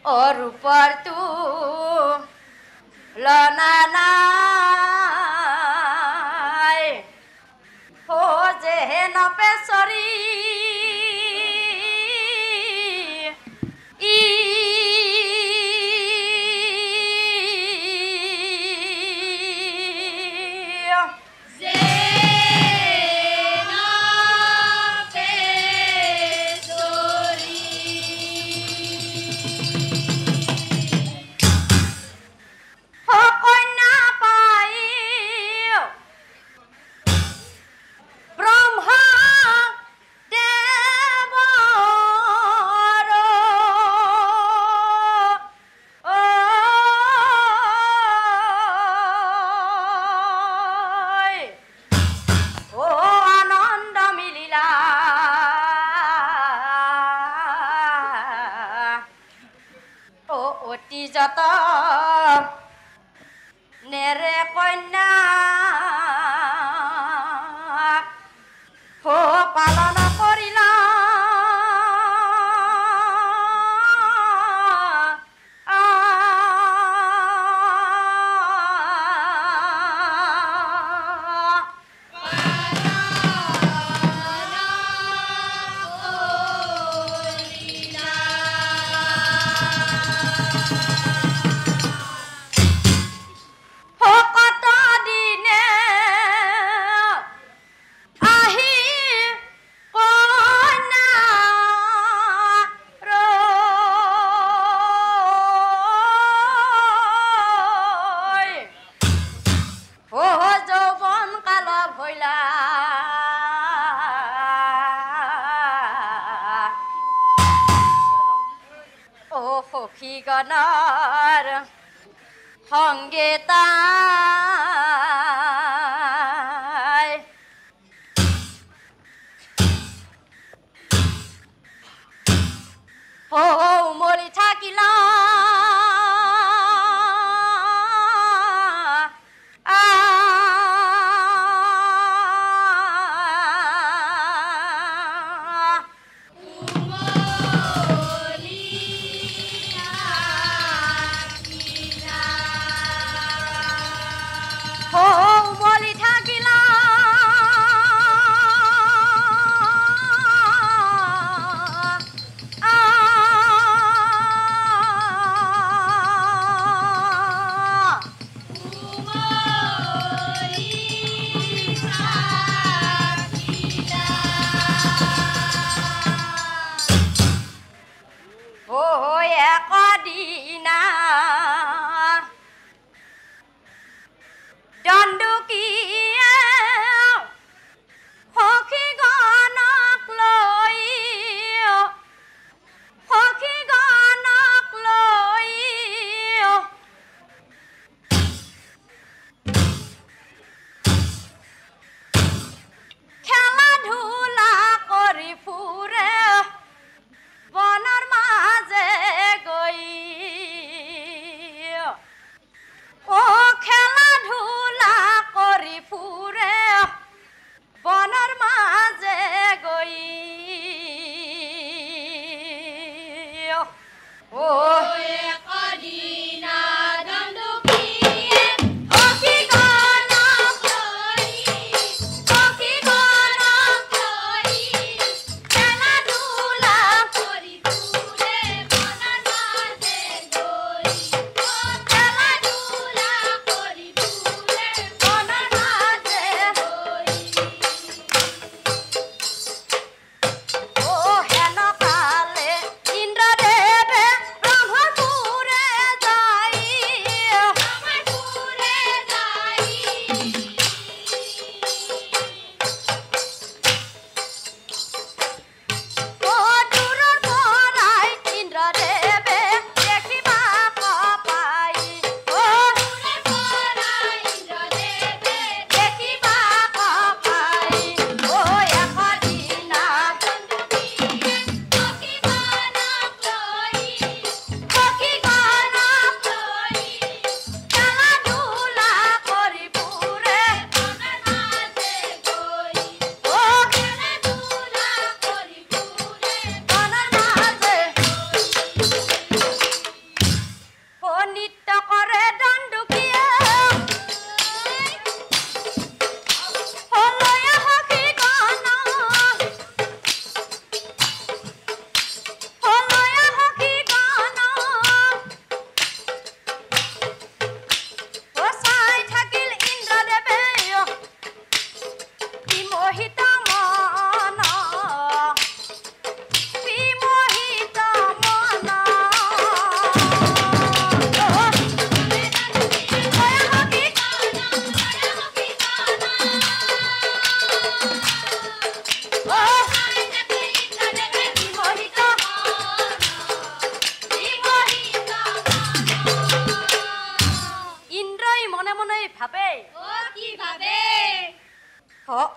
और ऊपर तू लनानाय हो जे न पेसरी কন্যা গগনৰ সংগীতাই মৰি থাকিলা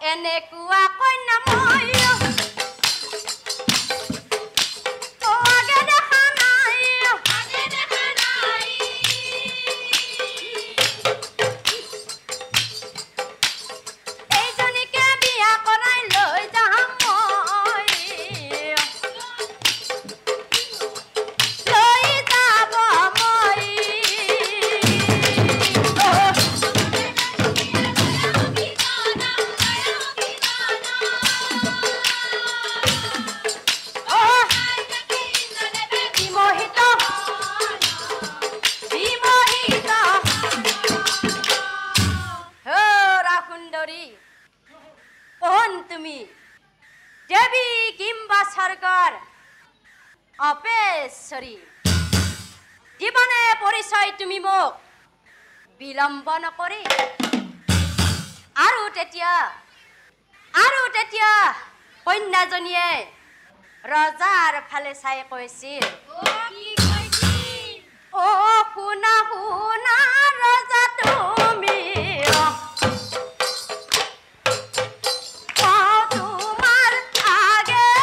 এনেকুৱা কন্যা মই অপেশ্বৰী জীৱনে পৰিচয় তুমি মোক বিলম্ব নকৰি আৰু তেতিয়া কন্যাজনীয়ে ৰজাৰ ফালে চাই কৈছিল শুনা শুনা ৰজা তুমি পাওঁ তোমাৰ আগে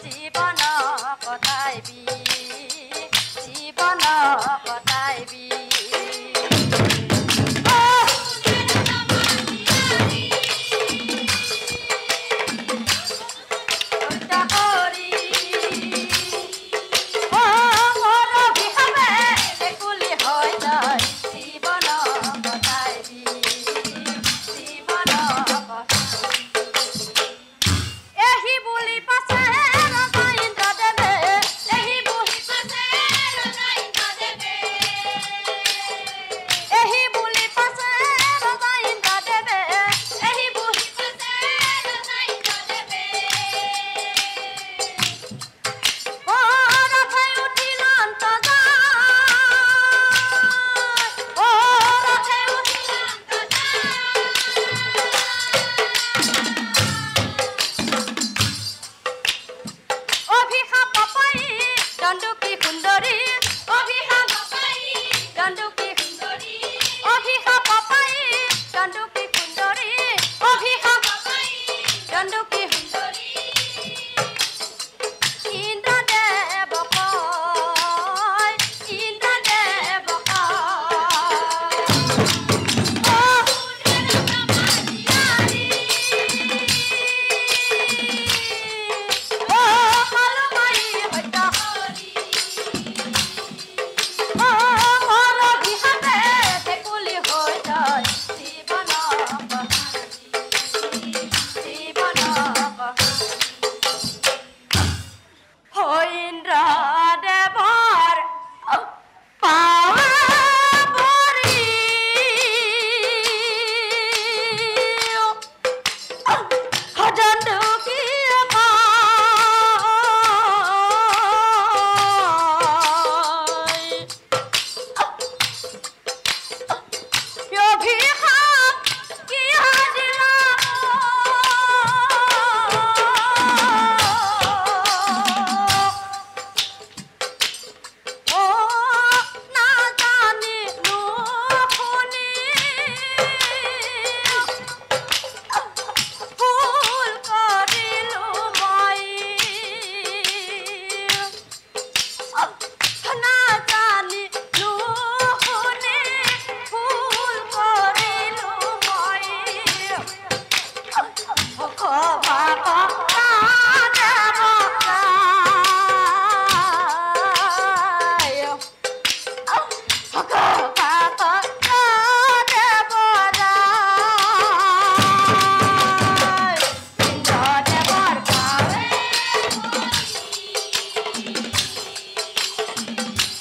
জীবন কটাইবি জীবন কটাইবি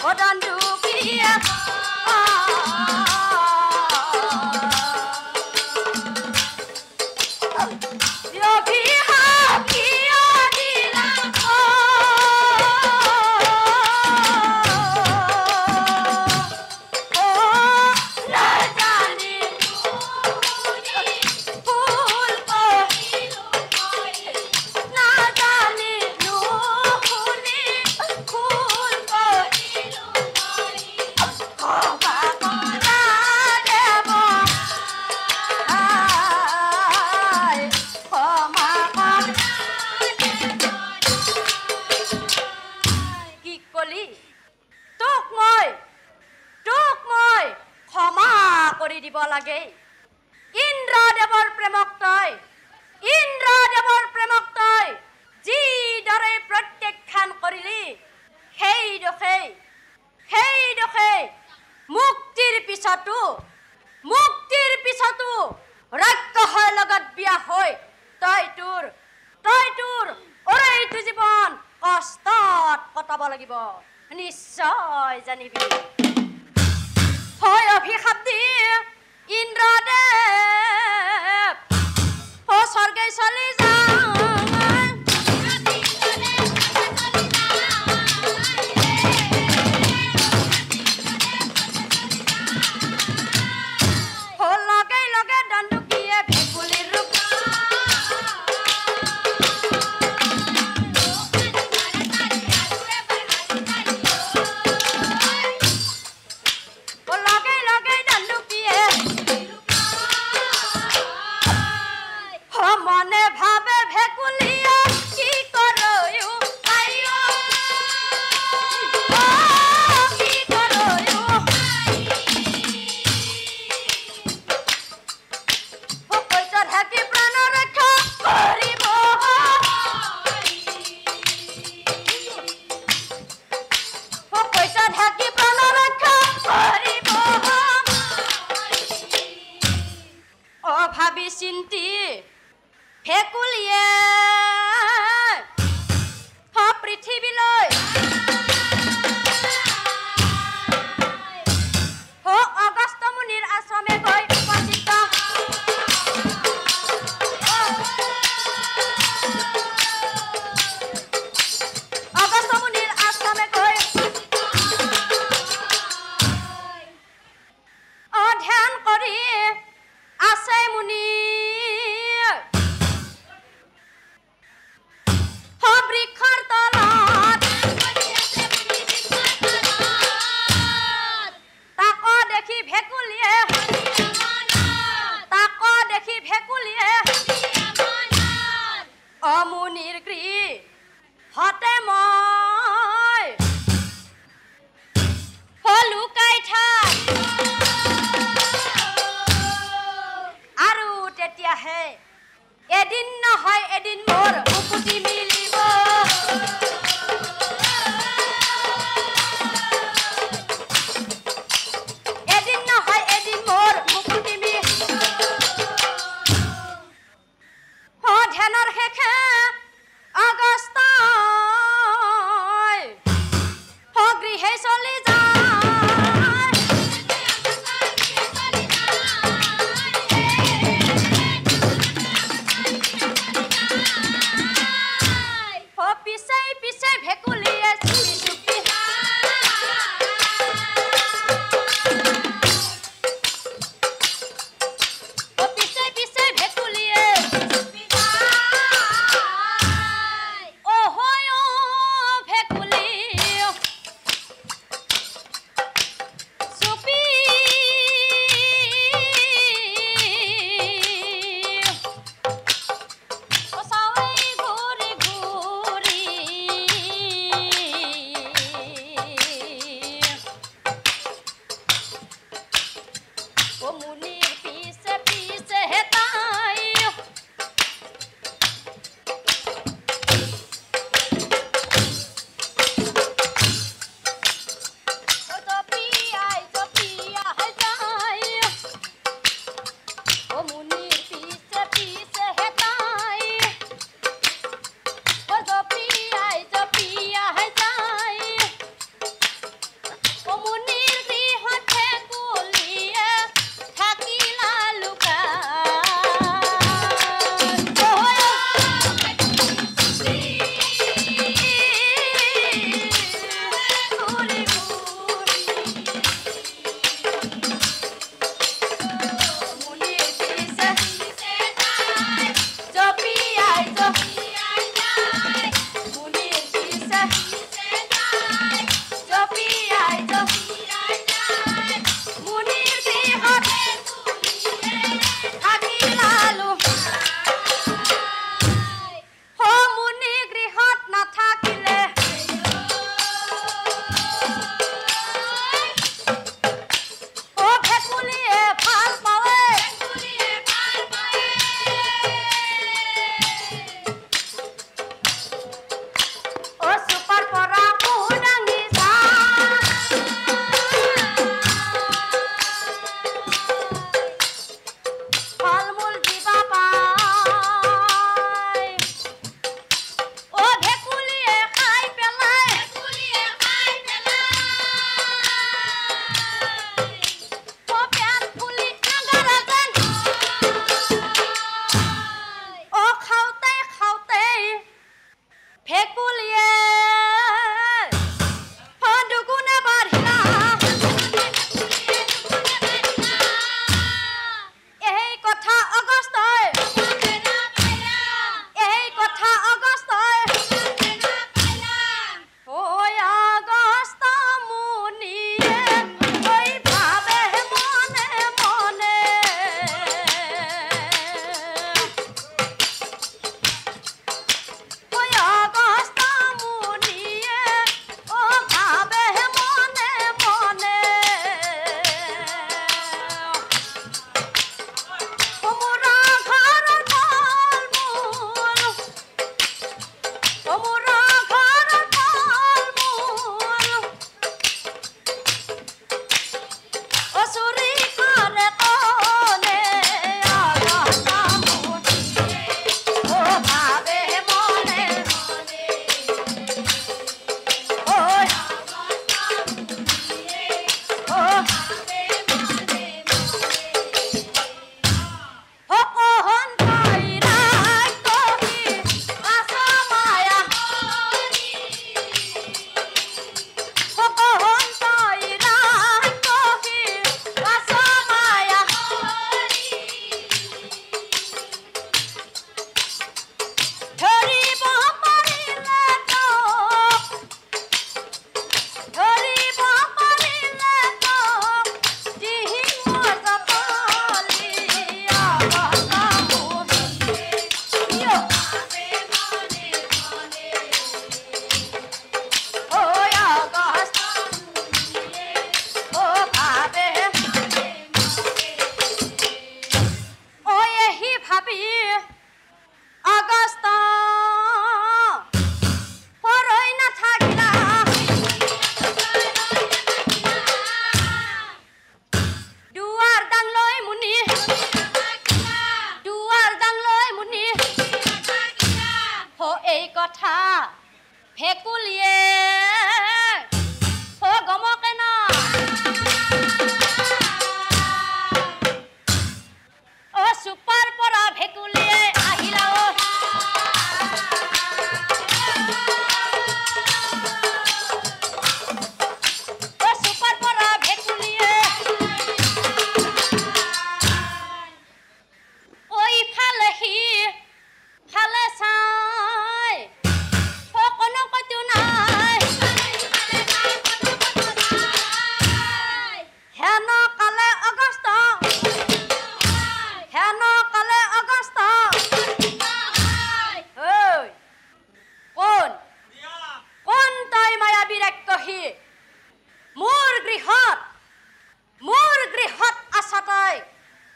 ও দাণ্ডুকিয়ে লাগে ইন্দ্ৰদেৱৰ প্ৰেমক তই যিদৰে প্ৰত্যাখ্যান কৰিলি সেই মুক্তিৰ পিছতো ৰাক্ষসৰ লগত বিয়া হৈ তই তোৰ অৰৈটো জীৱন কষ্টত কটাব লাগিব নিশ্চয় জানিবি হয় অভিশাপ দি ইন্দ্ৰদেৱ ও স্বৰ্গে চলি যা লগে দাণ্ডুকিয়ে ভেকুলীৰ ৰূপ লগে দাণ্ডুকিয়ে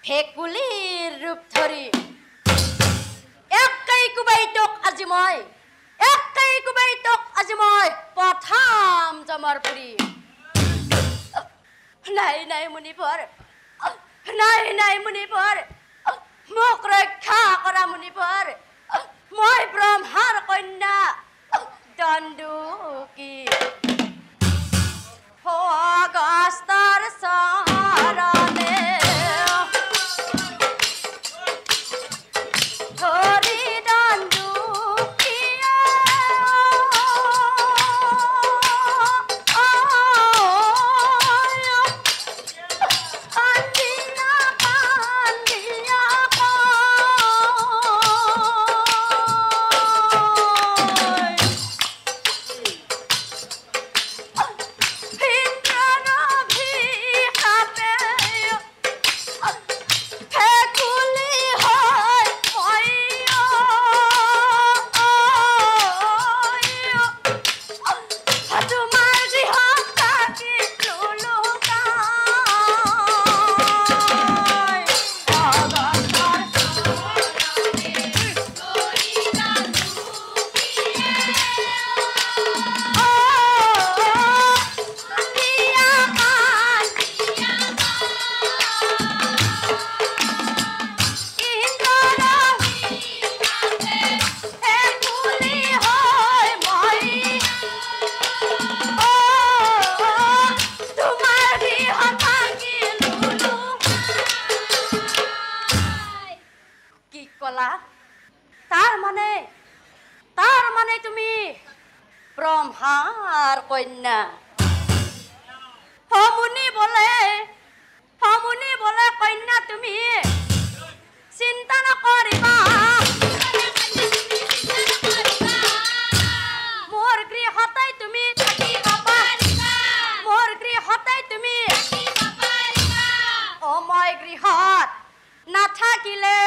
ভেকুলীৰ ৰূপ ধৰি একাই কুবাই তোক আজি মই পঠাম জমৰ পুৰি নাই মুনিবৰ মোক ৰক্ষা কৰা মুনিবৰ মই ব্ৰহ্মাৰ কন্যা দণ্ডুকি অগস্তৰ চৰণে ধৰি দণ্ডুকিয়া তাৰ মানে তুমি ব্ৰহ্মাৰ কন্যা হমুনি বলে কন্যা তুমি চিন্তা নকৰিবা মোৰ গৃহতেই তুমি থাকিবা অ মই গৃহত নাথাকিলে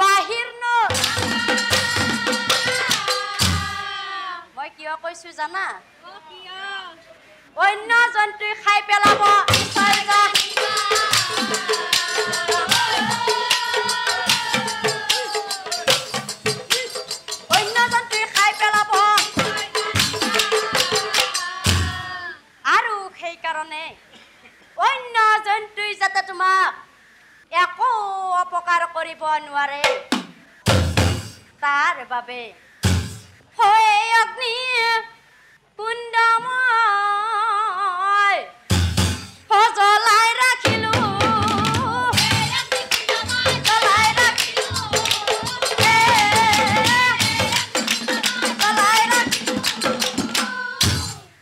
বাহিৰ মই কিয় কৈছো জানা অন্য জন্তুই খাই পেলাব আৰু সেইকাৰণে অন্য জন্তুই যাতে তোমাক একো অপকাৰ কৰিব নোৱাৰে তাৰ বাবে হয় অগ্নি কুণ্ডময় জ্বলাই ৰাখিলো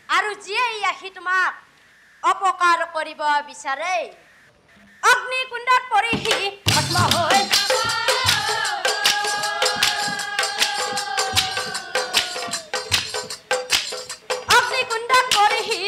আৰু যিয়েই আহি তোমাক অপকাৰ কৰিব বিচাৰে অগ্নিকুণ্ডত পৰি সি ভস্ম হৈ অগ্নিকুণ্ডত পৰি সি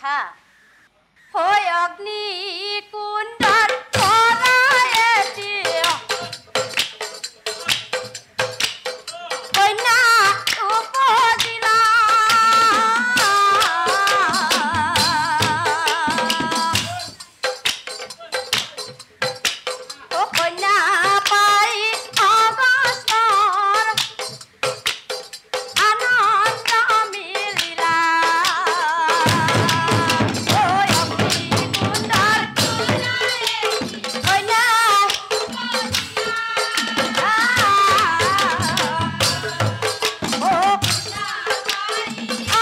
কথা হৈ অগ্নি কুণ্ডৰ পৰা এটি কন্যা উপজিলা কন্যা পাই অগস্তৰ আনন্দ মিলিলা হৈ অগ্নি কুণ্ডৰ কন্যা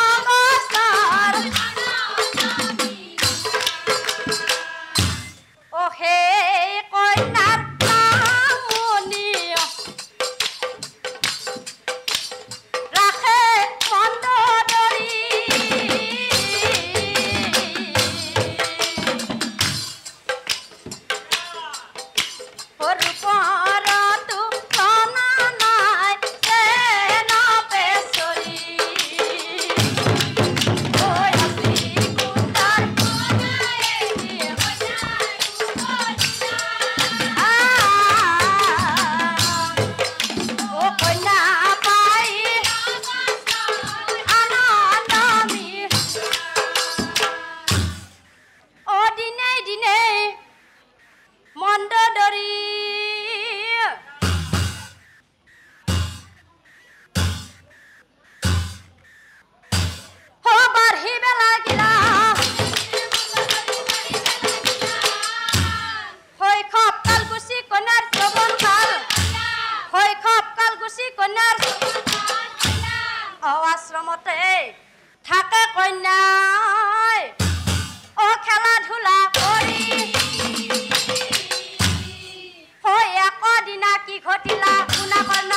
অগস্তৰ হে কন্যাৰ নামনি ৰাখে মন্দদৰী ৰূপৰতো কণা নাই যেন বেচৰী হৈ অগ্নি কুণ্ডৰ কন্যা পাই আনন্দ মিল দিনে দিনে মন্দদৰী বাঢ়িব লাগিলা শৈশৱ কাল গুচি কন্যাৰ যৌৱন কাল শৈশৱ কাল গুচি কন্যাৰ আশ্ৰমতে থাকে কন্যাই খেলা ধূলা কৰি হৈ একদিনা কি ঘটিলা শুনা কৰ্ণ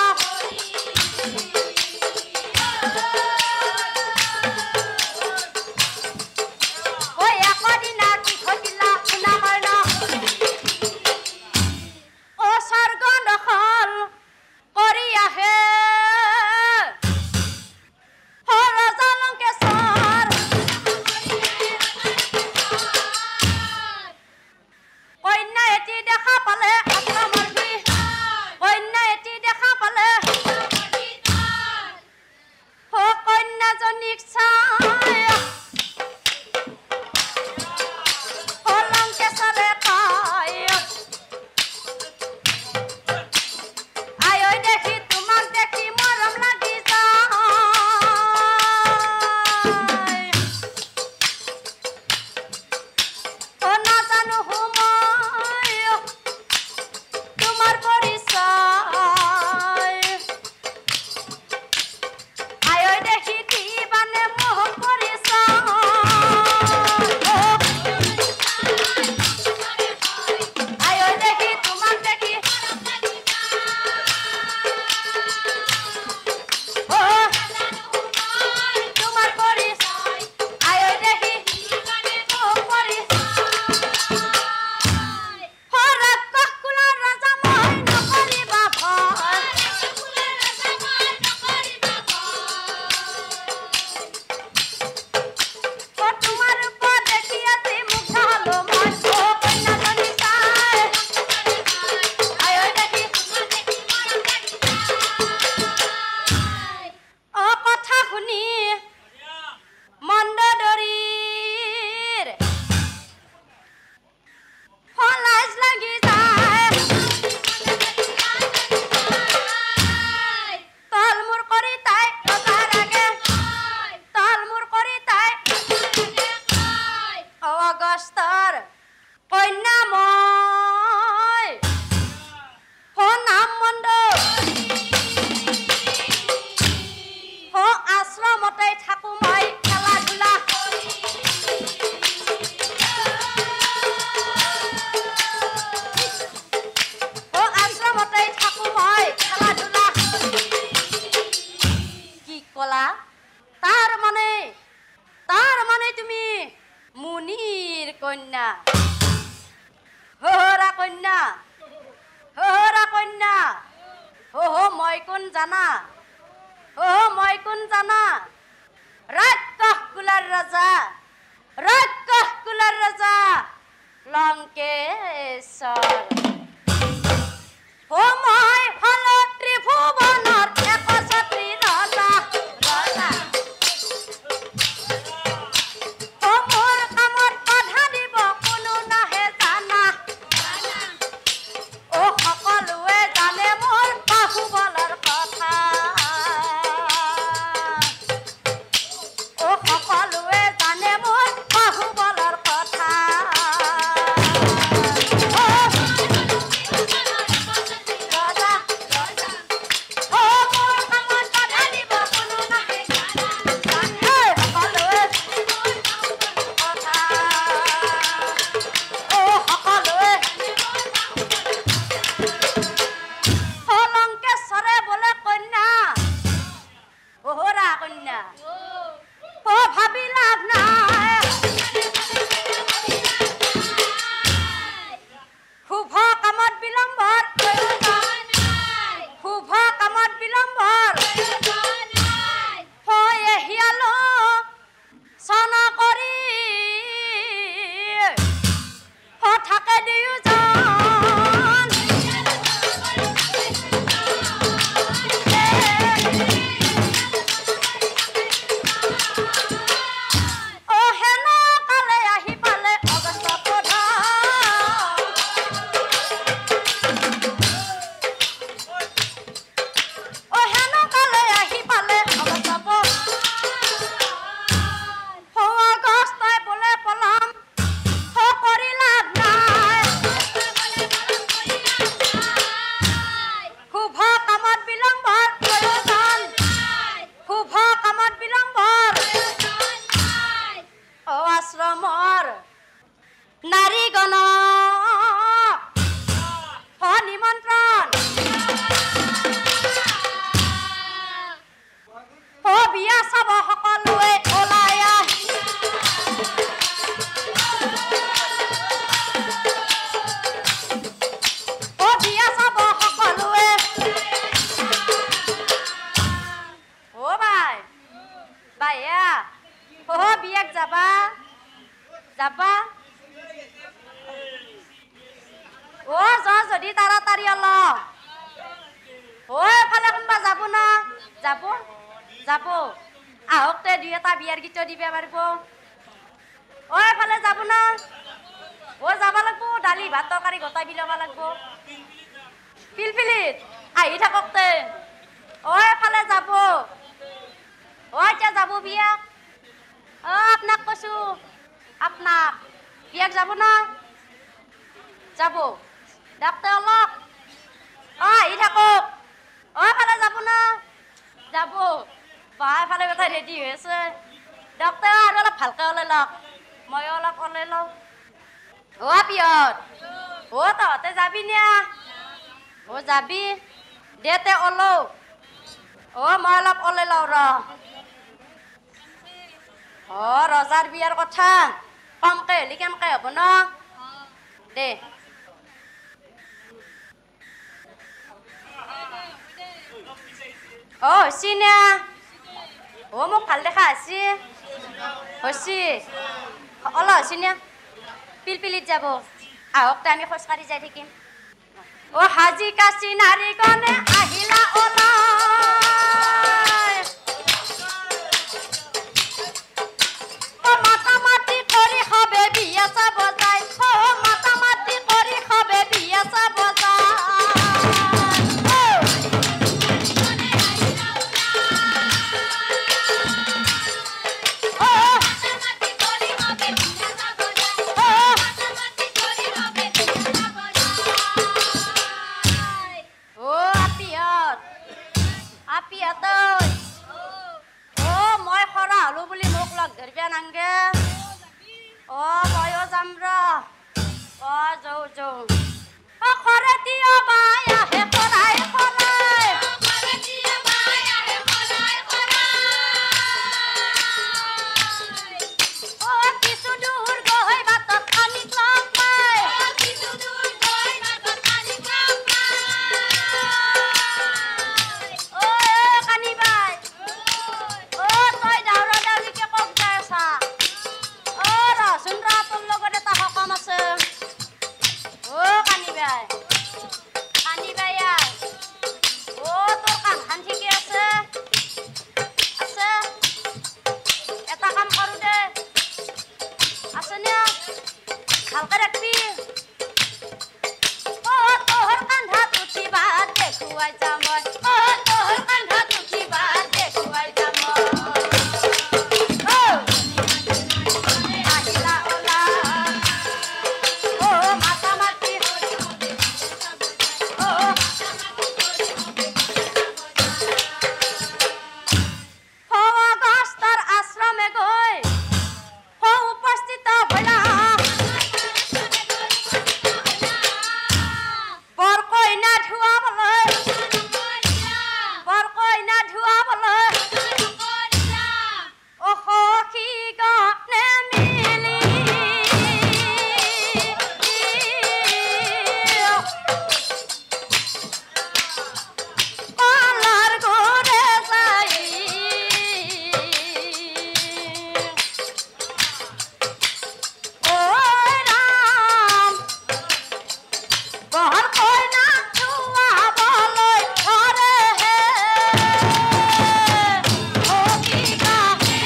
হৈ একদিনা কি ঘটিলা শুনা কৰ্ণ স্বৰ্গ দখল কৰি আহে ৰজা লংকেশ্বৰ কন্যা এটি দেখা পালে আত্মমৰ্গী কন্যা এটি দেখা পালে কন্যাজনীক চাই লংকেশ্বৰে কয় আই ঐ দেখি তোমাক দেখি মৰম লাগি যায় নাজানো মই তোমাৰ পৰিচয় আই ঐ দেখি দিবানে মোহ পৰিচয় আই ঐ দেখি তোমাক দেখি তোমাৰ পৰিচয় আই ঐ দেখি মোহ পৰিচয় ৰাক্ষস কুলৰ ৰজা মই নকৰিবা ভয় তোমাৰ ৰূপ দেখি আজি মুগ্ধ হলো মই কন্যাজনী চাই আই ঐ দেখি কথা শুনি মন্দদৰীৰ লাজ লাগি যায় তল মূৰ কৰি তাই ৰজাৰ আগে তল মূৰ কৰি তাই অগস্তৰ কন্যা মই নাম মন্দ আশ্ৰমতে থাকো মই খেলা ধূলা আশ্ৰমতে থাকো মই খেলা ধূলা কি কলা তাৰ মানে তুমি মুনিৰ কন্যা হহৰা কন্যা মই কোন জানা মই কোন জানা ৰাক্ষস কুলৰ ৰজা ৰাক্ষস কুলৰ ৰজা লংকেশ্বৰ মই হল ত্ৰিভুৱনৰ একছত্ৰী ৰজা ৰজা মোৰ কামত বাধা দিব কোনো নাহে জানা সকলোৱে জানে মোৰ বাহুবলৰ কথা সকলোৱে জানে মোৰ বাহুবলৰ কথা ৰজাৰ বিয়াৰ কথা কমকে হলি কেমকে হ'ব ন দে হৈছি না মোক ভাল দেখা হৈছি হৈছি না পিলপিলিত যাব আহকতে আমি খোজকাঢ়ি যাই থাকিম হাজি কাচি নাৰী কনে আহিলা ওলাই মাতা মাতি কৰি খাবে বিয়া চাব যায় মাতা মাতি কৰি খাবে বিয়া চাব দেখুৱাই যাম মই অ তোৰ কান্ধত উঠিবা দেখুৱাই যাম আহিলা ওলা অ মাতা মাতি অ গস্তৰ আশ্ৰমে গৈ উপস্থিত হলা বৰকইনা ধুৱাবলৈ অ সখী গনে মিলি কলাৰ গোৰে যাই ঐ ৰাম বৰকইনা ধুৱাবলৈ ধৰে হে সখী গনে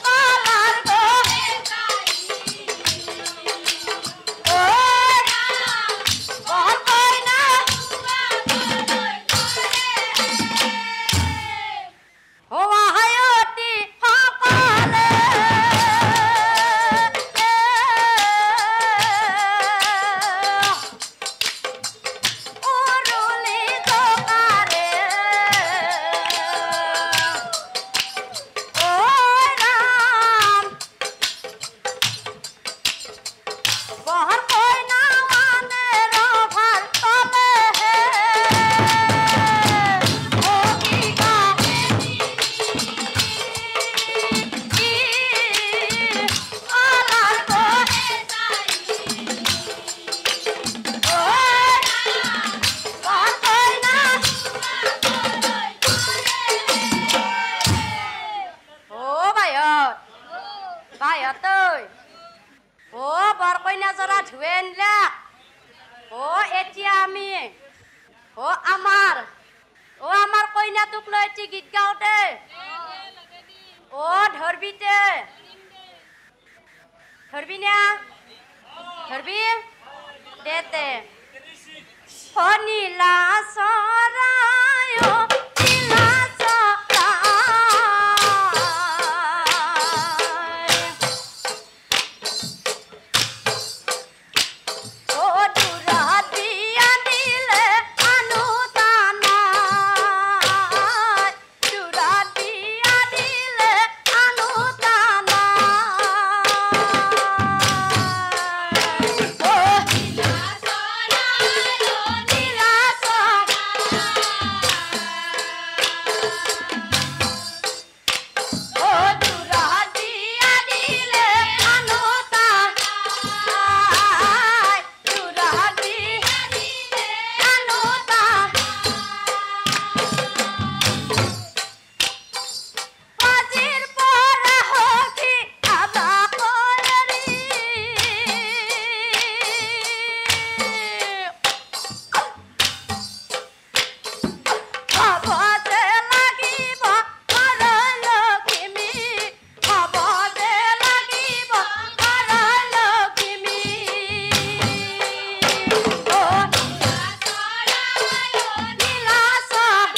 কলাৰ গোৰে ঐ বৰকইনা হোৱায়তি সকলে উৰুলি জোকাৰে ঐ ৰাম বৰকইনা মানে ৰভাৰ তলেহে সখী গনে কলাৰ গোৰে ঐ বৰকইনা অ বায়ত ঐ অ বৰকইনা জৰা ধুৱে আনিলা অ এতিয়া আমি অ আমাৰ কইনাটোক লৈ এটি গীত গাওঁ দে অ ধৰবি না ধৰবি দে অ নীলা চৰাই অ নীলা চৰাই অ দূৰত বিয়া দিলে আনুতানাই দূৰত বিয়া দিলে আনুতানাই অ নীলা চৰাই অ নীলা চৰাই অ দূৰত বিয়া দিলে আনুতানাই দূৰত বিয়া দিলে আনুতানাই আজিৰ পৰা সখী আদা কৰি হ'ব যে লাগিব ঘৰৰ লখিমী হ'ব যে লাগিব ঘৰৰ লখিমী অ নীলা চৰাই অ নীলা চৰাই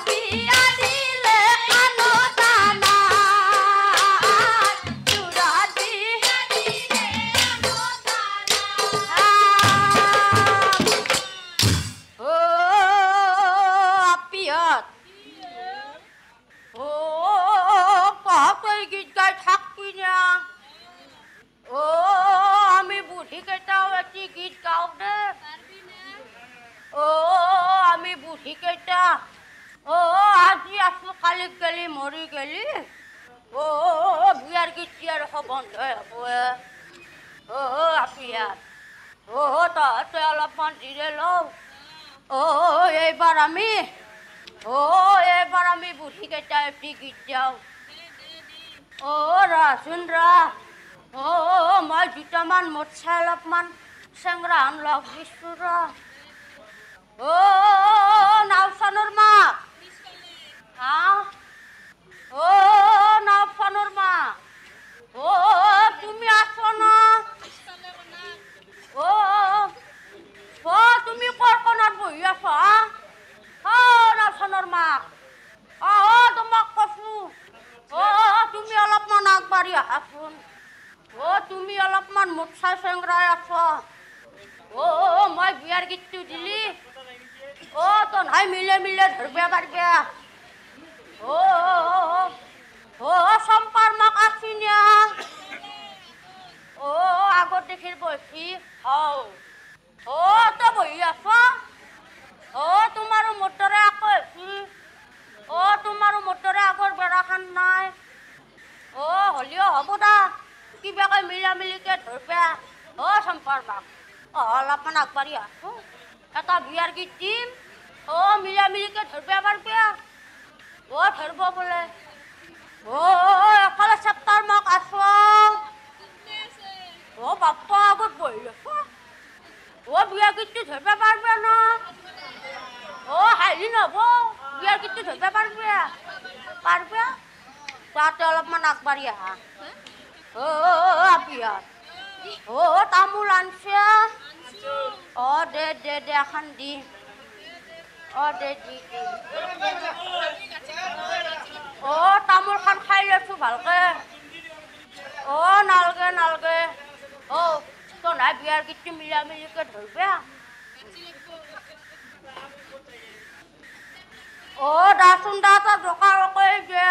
বিয়া দিলে আনুতানাই দূৰত বিয়া দিলে আনুতানাই অ আপিহঁত অ কহকৈ গীত গাই থাকবি না অ আমি বুঢ়ী কেইটাও এটি গীত গাওঁ দে অ আমি বুঢ়ী কেইটা অ আজি আছো কালি গেলি মৰি গেলি অ বিয়াৰ গীত আৰু বন্ধ হ'ব অ আপিহঁত অ তহঁতে অলপমান জিৰে লওঁ অ এইবাৰ আমি বুঢ়ী কেইটা এটি গীত গাওঁ অ ৰাচোন ৰা অ মই দুটামান মদচা অলপমান চেংৰাহান লগ দিছোঁ ৰ অ নাওচানৰ মা হা অ নাওচানৰ মা দিয়াচোন তুমি অলপমান মুখ চাই চেংৰাই আছ মই বিয়াৰ গীতটো দিলি তই মিলে মিলে ধৰিব পাৰিবা চম্পাৰ মাক আছিনা আগত দেখিৰ বহি তই বহি আছ তোমাৰো মোটৰে আকৌ হৈছি তোমাৰো মোটৰে আগৰ বেৰাখান নাই হ'লেও হ'ব দা কিবাকৈ মিলা মিলিকে ধৰিবা চম্পাৰ মাক অলপমান আগবাঢ়ি আছো এটা বিয়াৰ গীত দিম মিলা মিলিকে ধৰিব পাৰিবা ধৰিব বোলে এফালে চেপ্তাৰ মাক আছ বাপ্পা আগত বহি আছ বিয়াৰ গীতটো ধৰিব পাৰিবা ন হাঁহি নহ'ব বিয়াৰ গীতটো ধৰিব পাৰিবা তাতে অলপমান আগবাঢ়ি আহা বিয়াত তামোল আনছে দে এখন দি দে দি তামোলখন খাই লৈছো ভালকে নালগে তই নাই বিয়াৰ গীতটো মিলা মিলিকে ধৰিবা দাচোন দা তই দোকান কৰি দিয়া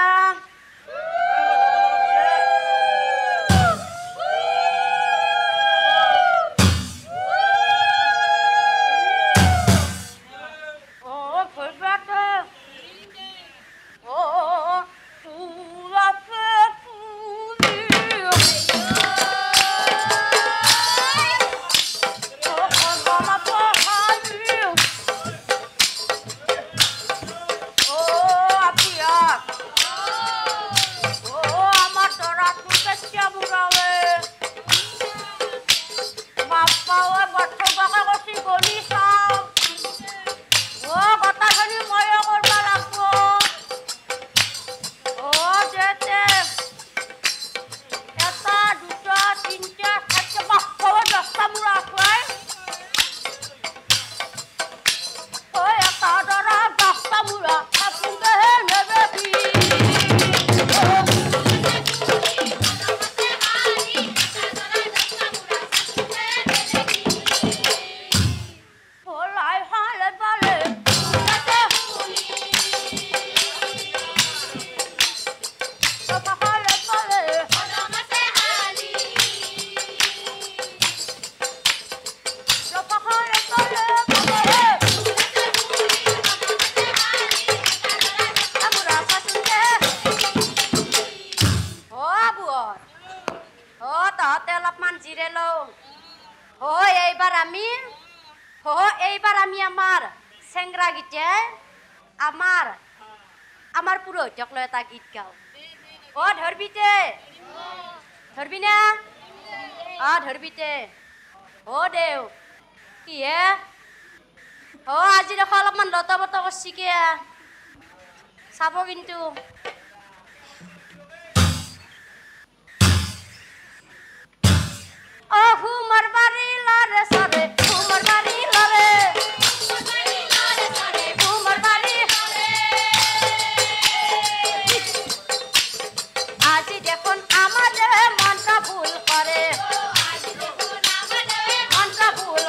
এইবাৰ আমি আমাৰ চেংৰা গীতে আমাৰ পুৰোহিতক লৈ এটা গীত গাওঁ ধৰবি না ধৰবি দেও কি হে আজি দেখো অলপমান লতা বতা কৰছি কে চাব কিন্তু ঘুমাৰ বাৰী লাৰে চাৰে ঘুমাৰ বাৰী লাৰে ঘুমাৰ বাৰী আজি দেখোন আমাদেৰ মনটা ভুল কৰে মনটা ভুল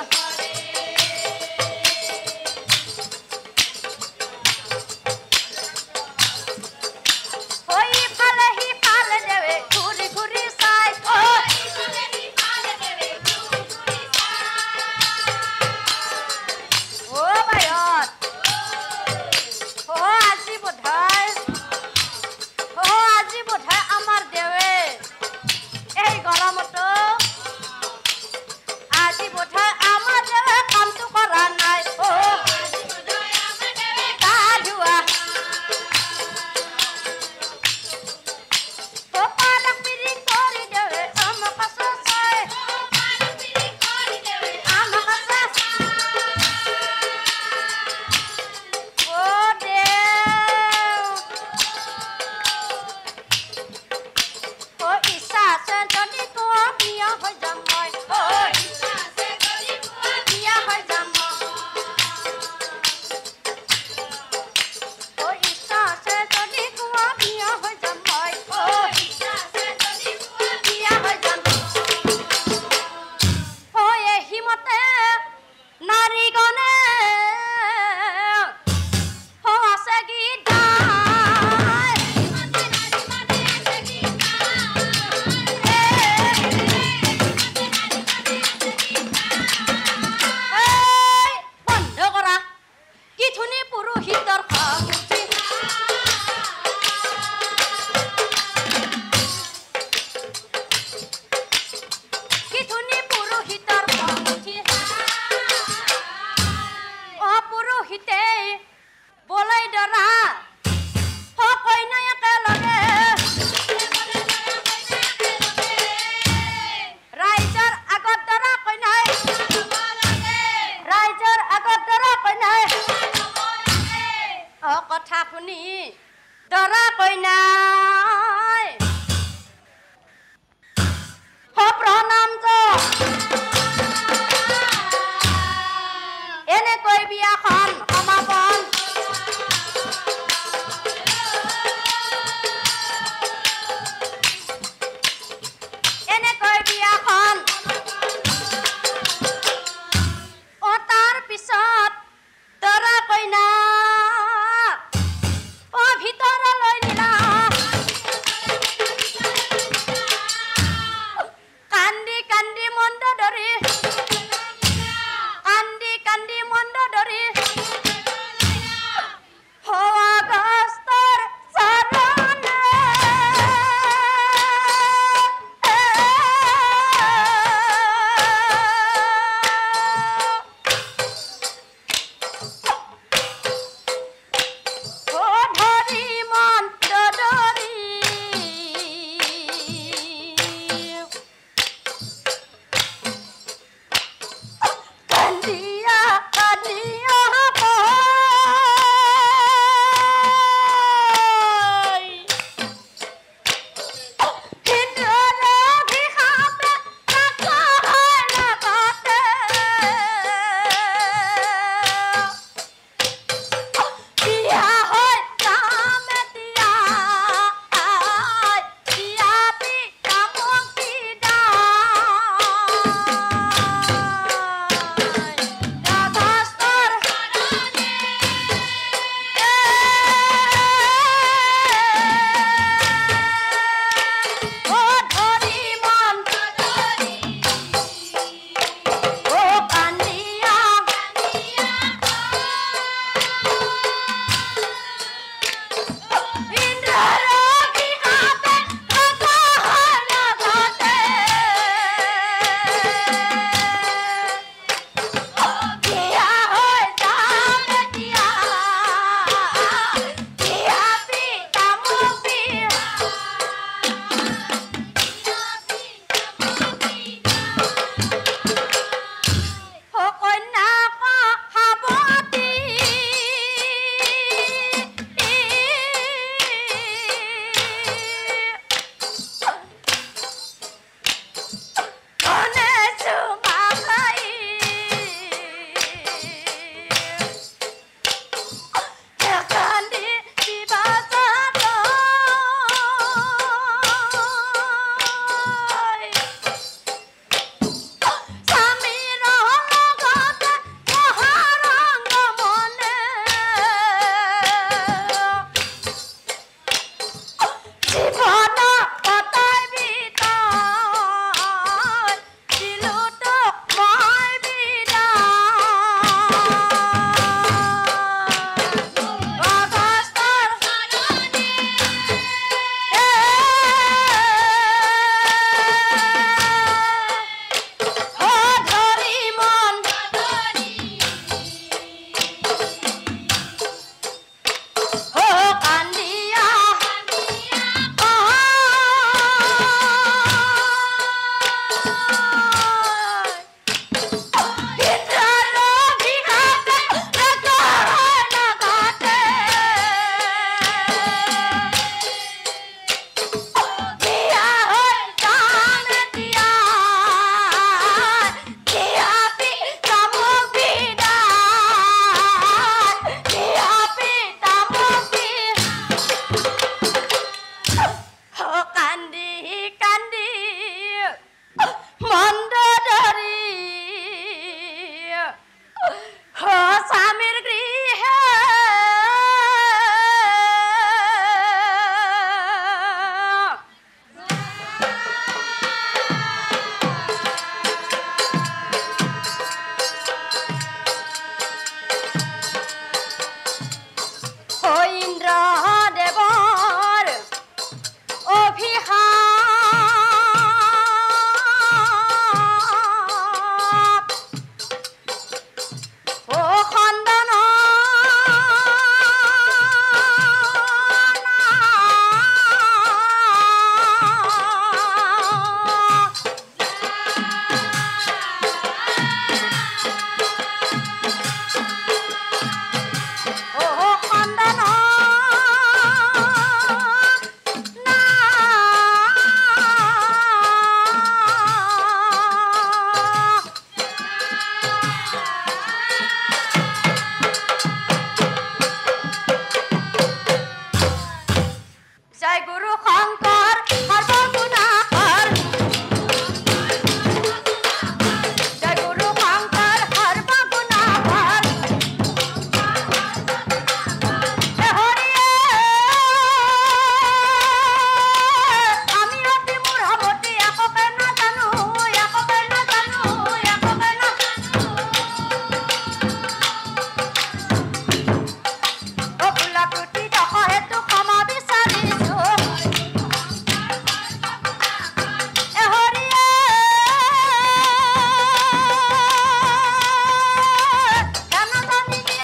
พี่ฮา